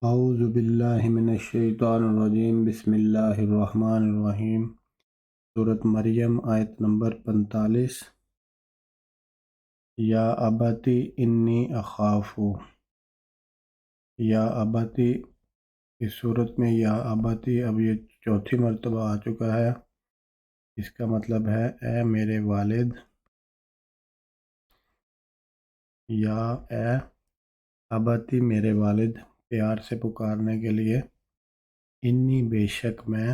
اعوذ باللہ من الشیطان الرجیم، بسم اللہ الرحمن الرحیم۔ سورۃ مریم آیت نمبر 45۔ یا ابتی انی اخاف، یا ابتی، اس صورت میں یا ابتی اب یہ چوتھی مرتبہ آ چکا ہے۔ اس کا مطلب ہے اے میرے والد، یا اے ابتی میرے والد، پیار سے پکارنے کے لیے۔ انی بے شک میں،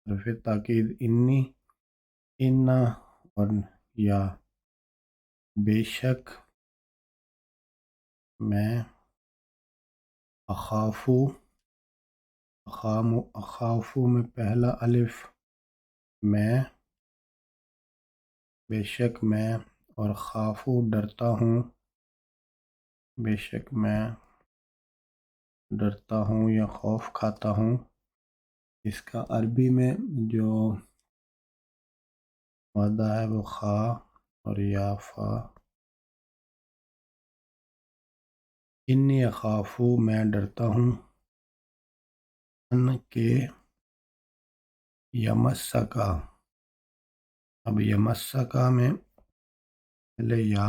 حرف تاکید انی، انا اور یا، بے شک میں، اخافو، اخافو میں پہلا الف، میں، بے شک میں، اور خافو ڈرتا ہوں، بے شک میں ڈرتا ہوں یا خوف کھاتا ہوں۔ اس کا عربی میں جو مادہ ہے وہ خا اور یا فا۔ انی اخافو میں ڈرتا ہوں، ان کے یمسکا، اب یمسکا میں پہلے یا،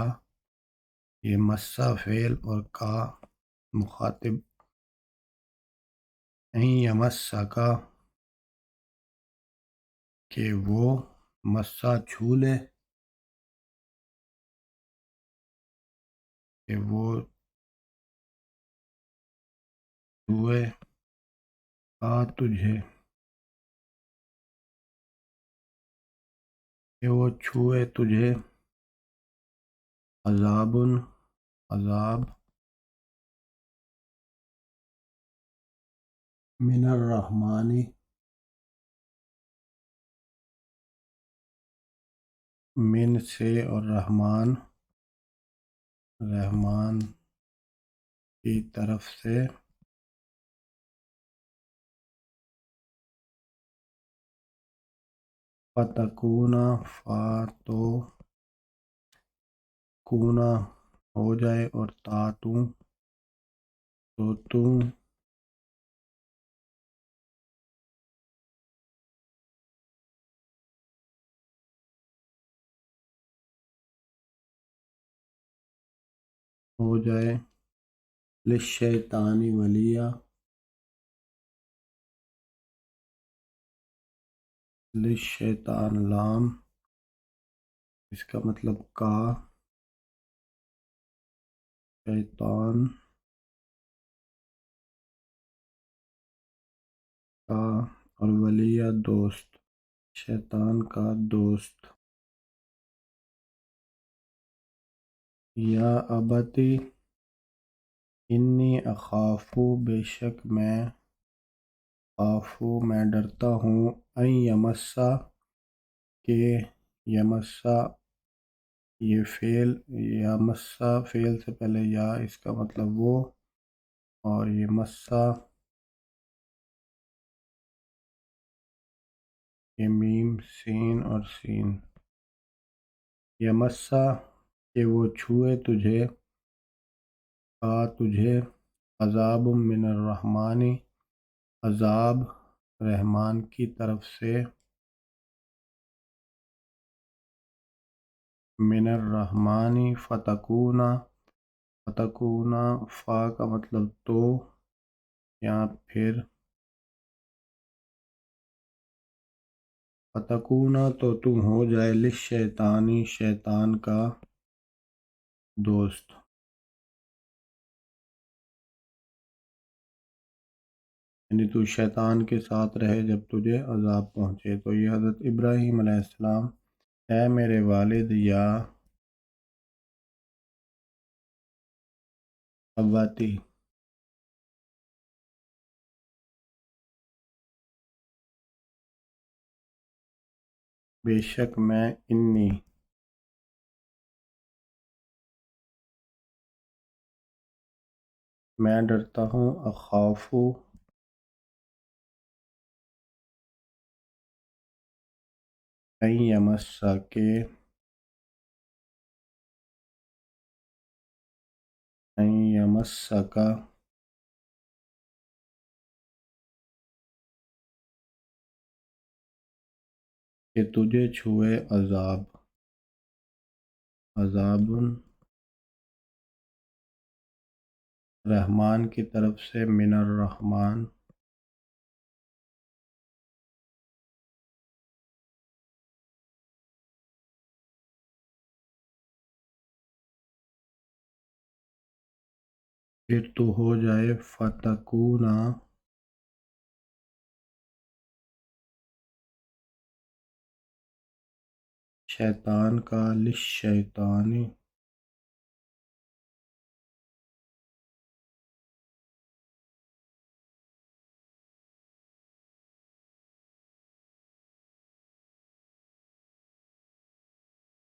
یہ مسا فعل اور کا مخاطب، نہیں یمسکا کہ وہ مسا چھو لے، کہ وہ چھوئے، کا تجھے، کہ وہ چھوئے تجھے، عذاب، عذاب، من الرحمن، من سے اور رحمان، رحمان کی طرف سے، فتکونا، فا تو کونا ہو جائے، اور تا تو ہو جائے، للشیطان ولیہ، للشیطان لام، اس کا مطلب کا، شیطان کا، اور ولیہ دوست، شیطان کا دوست۔ یا ابتی انی اخافو، بے شک میں، خافو میں ڈرتا ہوں، این یمسا کہ یمسا، یہ فعل، یمسا فعل سے پہلے یا، اس کا مطلب وہ، اور یہ مسا، یہ میم سین اور سین، یمسا کہ وہ چھوئے تجھے، کا تجھے، عذاب من الرحمن، عذاب رحمان کی طرف سے، من الرحمن فتکونا، فتکونا فا کا مطلب تو، یا پھر فتکونا تو تم ہو جائے، للشیطانی شیطان کا دوست، یعنی تو شیطان کے ساتھ رہے جب تجھے عذاب پہنچے۔ تو یہ حضرت ابراہیم علیہ السلام، اے میرے والد، یا اباتی، بے شک میں، انی میں ڈرتا ہوں، اخافو این یمسا کہ، این یمسکا کہ تجھے چھوئے عذاب، عذاب رحمان کی طرف سے، من الرحمن، پھر تو ہو جائے فتکونا، شیطان کا، للشیطان،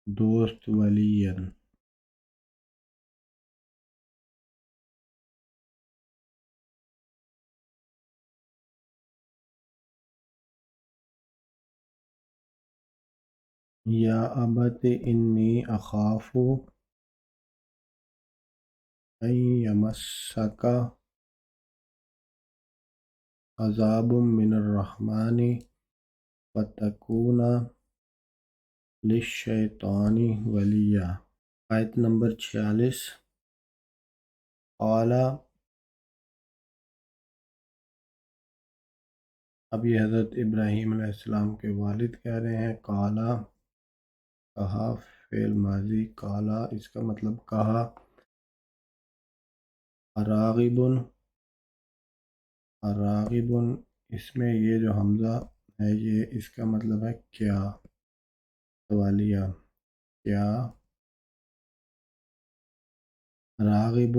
دوست، ولیًا، یا ابت انی اخاف ان یمسک عذاب من الرحمن فتکون للشیطان ولیا۔ آیت نمبر 46۔ قال، اب یہ حضرت ابراہیم علیہ السلام کے والد کہہ رہے ہیں، قالا، کہا، فعل ماضی، قالا اس کا مطلب کہا، اراغب، اراغب، اس میں یہ جو حمزہ ہے یہ اس کا مطلب ہے کیا، سوالیہ، کیا، راغب،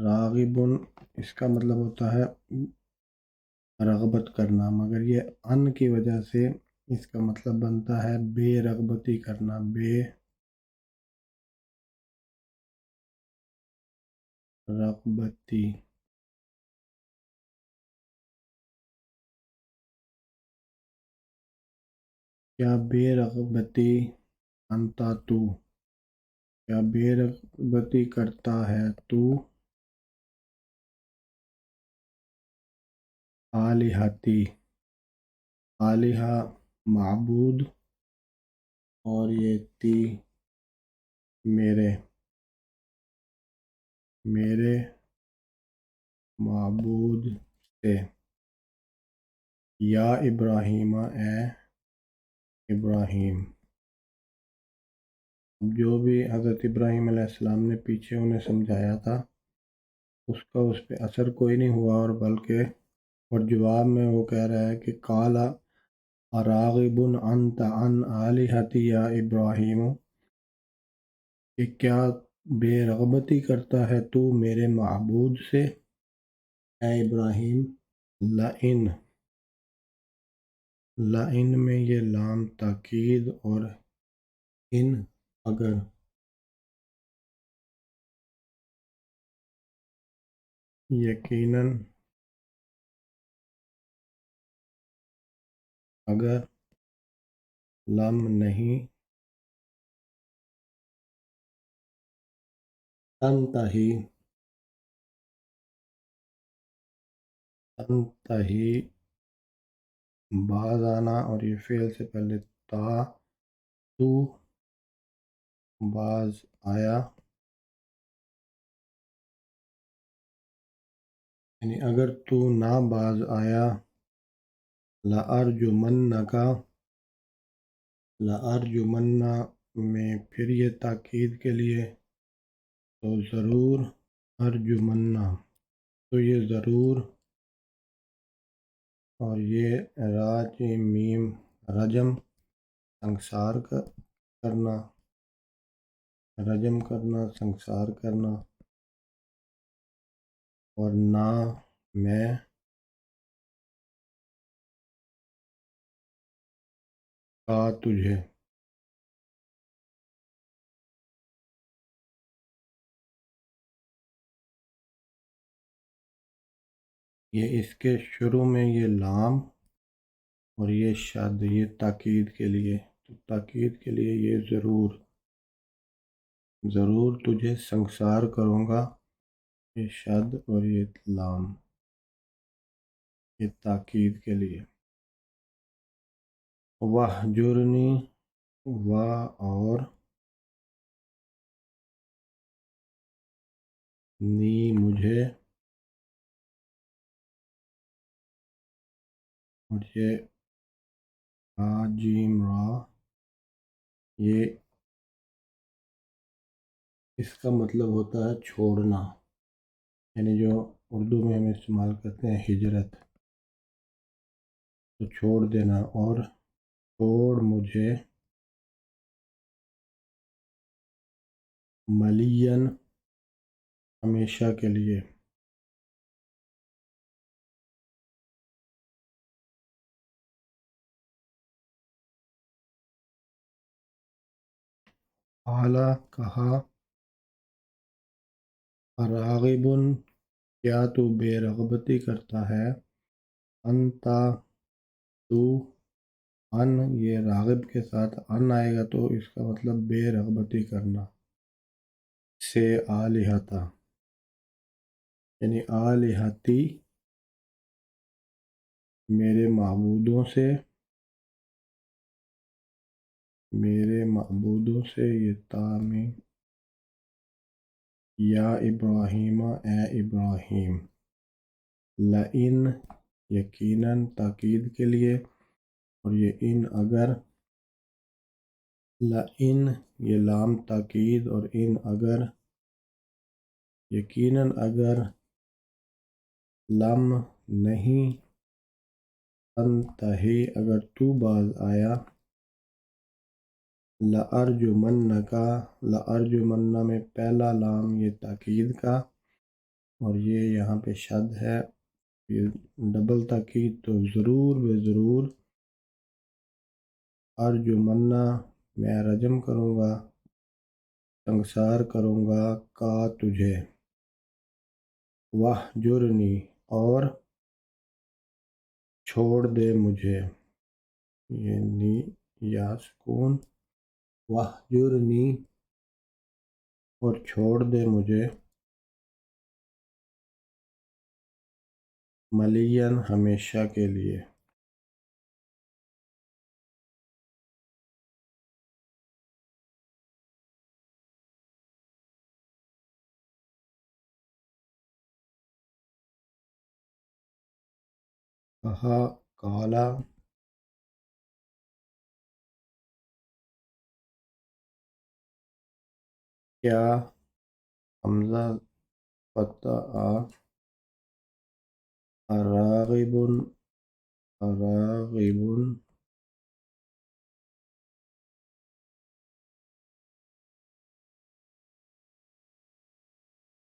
راغب اس کا مطلب ہوتا ہے رغبت کرنا، مگر یہ ان کی وجہ سے اس کا مطلب بنتا ہے بے رغبتی کرنا، بے رغبتی، کیا بے رغبتی، انتا تو، کیا بے رغبتی کرتا ہے تو، آلہتی، آلہہ معبود، اور یہ تی میرے، میرے معبود سے، یا ابراہیم، اے ابراہیم۔ جو بھی حضرت ابراہیم علیہ السلام نے پیچھے انہیں سمجھایا تھا اس کا اس پہ اثر کوئی نہیں ہوا، اور بلکہ اور جواب میں وہ کہہ رہا ہے کہ قال اراغب انت عن آلہتی یا ابراہیم، کہ کیا بے رغبتی کرتا ہے تو میرے معبود سے، اے ابراہیم۔ لئن، لئن میں یہ لام تاکید، اور ان اگر، یقیناً، اگر، لم نہیں، تنتہی، تنتہی باز آنا، اور یہ فعل سے پہلے تا، تو باز آیا، یعنی اگر تو نہ باز آیا، لَأَرْجُمَنَّکَ، لَأَرْجُمَنَّ میں پھر یہ تاکید کے لیے، تو ضرور، ارجمنہ تو یہ ضرور، اور یہ راج میم رجم، سنگسار کرنا، رجم کرنا، سنگسار کرنا، اور نہ میں کا تجھے، یہ اس کے شروع میں یہ لام اور یہ شد، یہ تاکید کے لیے، تو تاکید کے لیے یہ ضرور، ضرور تجھے سنگسار کروں گا، یہ شد اور یہ لام، یہ تاکید کے لیے۔ وہجرنی اور نی مجھے، اور یہ جیم را، یہ اس کا مطلب ہوتا ہے چھوڑنا، یعنی جو اردو میں ہم استعمال کرتے ہیں ہجرت، تو چھوڑ دینا، اور چھوڑ مجھے ملین ہمیشہ کے لیے۔ اعلیٰ کہا، راغب کیا تو بے رغبتی کرتا ہے، انتا تو، ان یہ راغب کے ساتھ ان آئے گا تو اس کا مطلب بے رغبتی کرنا، سے آلہتا، یعنی آلہتی میرے معبودوں سے، میرے معبودوں سے، یہ تعمی یا ابراہیم اے ابراہیم، لئن یقیناً تاکید کے لیے، اور یہ ان اگر، لئن یہ لام تاکید، اور ان اگر، یقیناً اگر، لم نہیں، انتہی اگر تو باز آیا، لأرجمنک، لأرجمن میں پہلا لام یہ تاکید کا، اور یہ یہاں پہ شد ہے، یہ ڈبل تاکید، تو ضرور بے ضرور، ارجمنا میں رجم کروں گا، سنگسار کروں گا، کا تجھے، وہجرنی اور چھوڑ دے مجھے، یہ نی یا سکون، وہجرنی اور چھوڑ دے مجھے، ملین ہمیشہ کے لیے۔ کہا، کالا، کیا، حمزہ فتح اراغب، اراغب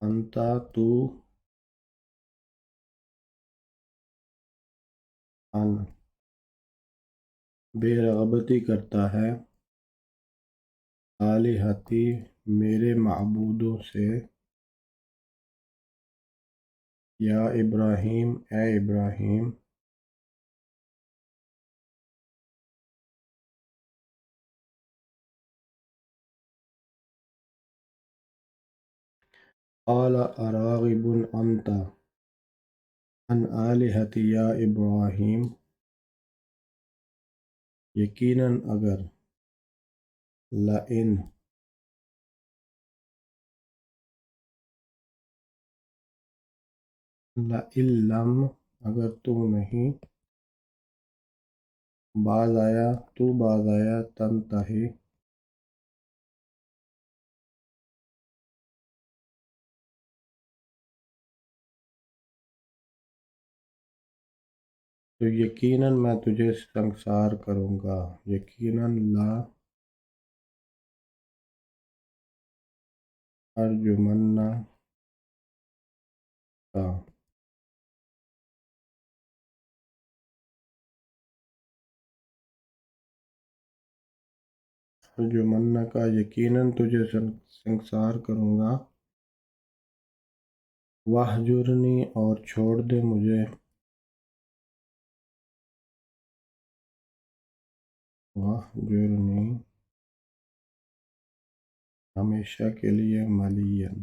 انتا تو، ان بے رغبتی کرتا ہے، آلہتی میرے معبودوں سے، یا ابراہیم اے ابراہیم، قال اراغب انت عن آلہتی یا ابراہیم، یقیناً اگر، لئن لئن لم اگر تو نہیں، باز آیا تو باز آیا، تنتہی تو یقیناً میں تجھے سنگسار کروں گا، یقیناً لا ارجمن کا، ارجمن کا یقیناً تجھے سنگسار کروں گا، وہجرنی اور چھوڑ دے مجھے، وہجرنی ہمیشہ کے لیے، ملین۔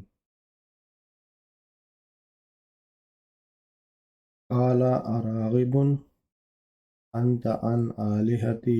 قال اراغب انت عن آلہتی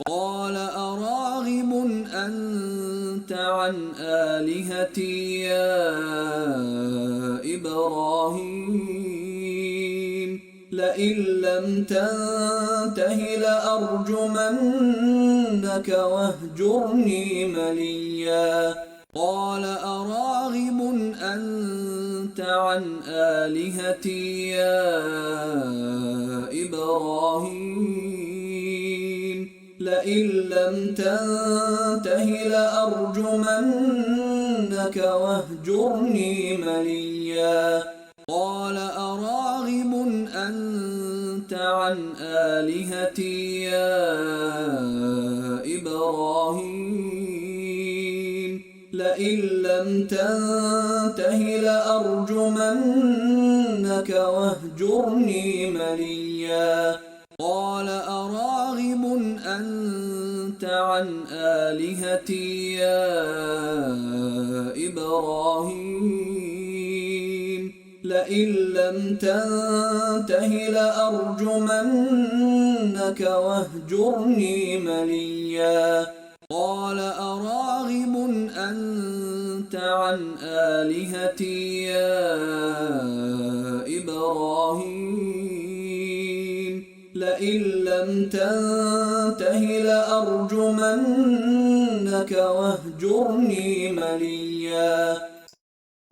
قال أراغب أنت عن آلهتي يا إبراهيم لئن لم تنته لأرجمنك واهجرني مليا. قال أراغب أنت عن آلهتي يا إبراهيم لئن لم تنته لأرجمنك واهجرني مليا. قال أراغب أنت عن آلهتي يا إبراهيم لئن لم تنته لأرجمنك واهجرني مليا. قال أراغب أنت عن آلهتي يا إبراهيم لئن لم تنته لأرجمنك واهجرني مليا. قال أراغب أنت عن آلهتي يا إبراهيم لئن لم تنته لأرجمنك واهجرني مليا.